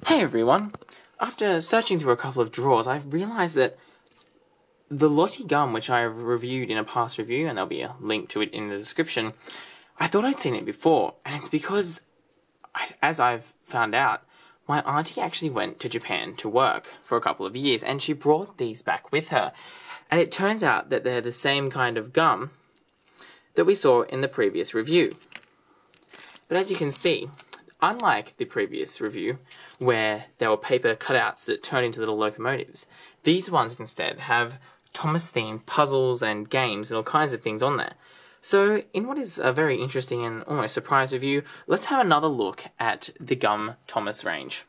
Hey everyone! After searching through a couple of drawers, I've realised that the Lotte gum, which I reviewed in a past review, and there'll be a link to it in the description, I thought I'd seen it before, and it's because, as I've found out, my auntie actually went to Japan to work for a couple of years, and she brought these back with her. And it turns out that they're the same kind of gum that we saw in the previous review. But as you can see, unlike the previous review, where there were paper cutouts that turn into little locomotives, these ones instead have Thomas-themed puzzles and games and all kinds of things on there. So, in what is a very interesting and almost surprise review, let's have another look at the Gum Thomas range.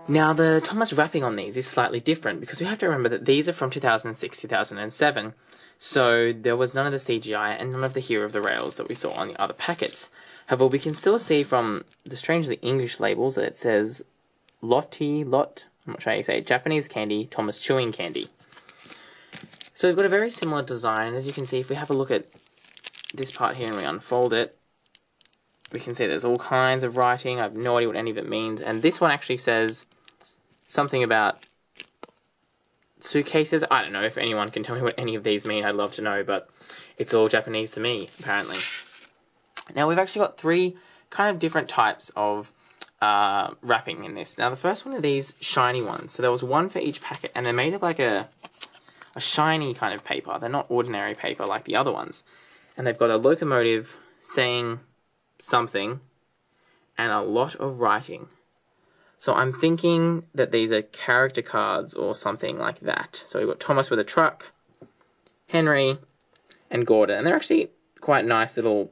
Now, the Thomas wrapping on these is slightly different because we have to remember that these are from 2006-2007, so there was none of the CGI and none of the Hero of the Rails that we saw on the other packets. However, we can still see from the strangely English labels that it says Lotte, I'm not sure how you say it, Japanese candy, Thomas chewing candy. So we've got a very similar design, and as you can see, if we have a look at this part here and we unfold it, we can see there's all kinds of writing. I have no idea what any of it means, and this one actually says something about suitcases. I don't know if anyone can tell me what any of these mean. I'd love to know, but it's all Japanese to me, apparently. Now, we've actually got three kind of different types of wrapping in this. Now, the first one are these shiny ones. So there was one for each packet, and they're made of like a shiny kind of paper. They're not ordinary paper like the other ones. And they've got a locomotive saying something and a lot of writing. So I'm thinking that these are character cards or something like that. So we've got Thomas with a truck, Henry, and Gordon. And they're actually quite nice little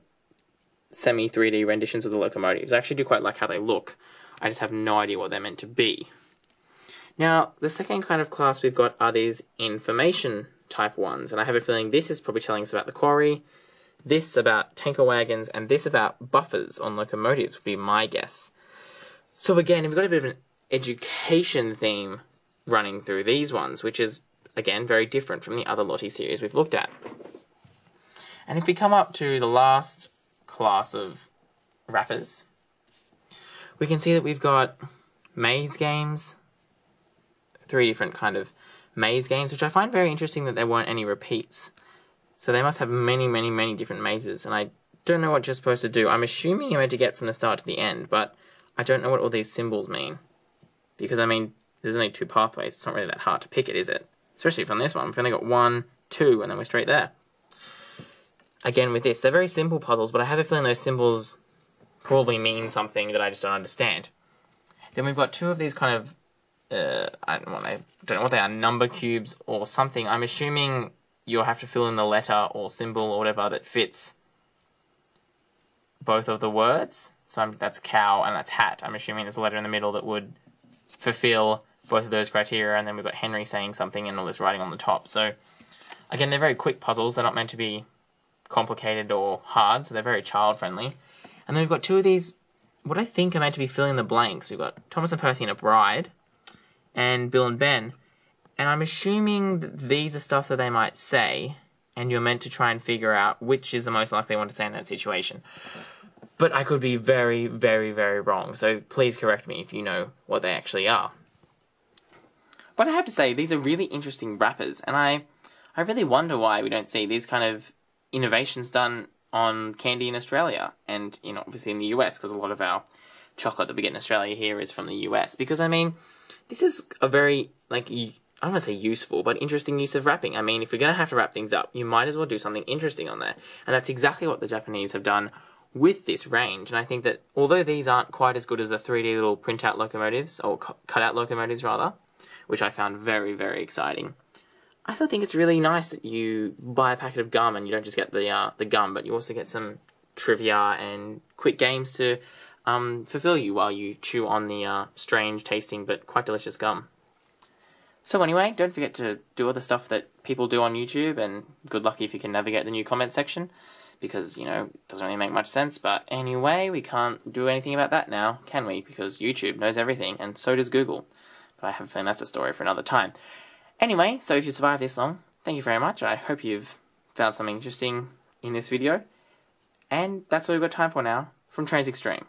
semi-3D renditions of the locomotives. I actually do quite like how they look. I just have no idea what they're meant to be. Now, the second kind of class we've got are these information type ones. And I have a feeling this is probably telling us about the quarry, this about tanker wagons, and this about buffers on locomotives would be my guess. So again, we've got a bit of an education theme running through these ones, which is, again, very different from the other Lotte series we've looked at. And if we come up to the last class of wrappers, we can see that we've got maze games, three different kind of maze games, which I find very interesting that there weren't any repeats. So they must have many, many, many different mazes, and I don't know what you're supposed to do. I'm assuming you're meant to get from the start to the end, but I don't know what all these symbols mean. Because, I mean, there's only two pathways. It's not really that hard to pick it, is it? Especially from this one. We've only got 1, 2, and then we're straight there. Again, with this, they're very simple puzzles, but I have a feeling those symbols probably mean something that I just don't understand. Then we've got two of these kind of, I don't know what they are, number cubes or something. I'm assuming you'll have to fill in the letter or symbol or whatever that fits both of the words. So that's cow and that's hat. I'm assuming there's a letter in the middle that would fulfill both of those criteria, and then we've got Henry saying something and all this writing on the top. So, again, they're very quick puzzles. They're not meant to be complicated or hard, so they're very child-friendly. And then we've got two of these, what I think are meant to be filling the blanks. We've got Thomas and Percy and a bride, and Bill and Ben. And I'm assuming that these are stuff that they might say, and you're meant to try and figure out which is the most likely one to say in that situation. But I could be very, very, very wrong, so please correct me if you know what they actually are. But I have to say, these are really interesting wrappers, and I really wonder why we don't see these kind of innovations done on candy in Australia, and, you know, obviously in the US, because a lot of our chocolate that we get in Australia here is from the US. Because, I mean, this is a very, like, I don't want to say useful, but interesting use of wrapping. I mean, if you're going to have to wrap things up, you might as well do something interesting on there. And that's exactly what the Japanese have done with this range. And I think that although these aren't quite as good as the 3D little printout locomotives, or cutout locomotives rather, which I found very, very exciting, I still think it's really nice that you buy a packet of gum and you don't just get the gum, but you also get some trivia and quick games to fulfill you while you chew on the strange tasting but quite delicious gum. So anyway, don't forget to do all the stuff that people do on YouTube, and good luck if you can navigate the new comment section, because, you know, it doesn't really make much sense. But anyway, we can't do anything about that now, can we? Because YouTube knows everything, and so does Google. But I have a feeling that's a story for another time. Anyway, so if you survived this long, thank you very much. I hope you've found something interesting in this video. And that's all we've got time for now from TrainzXtreme.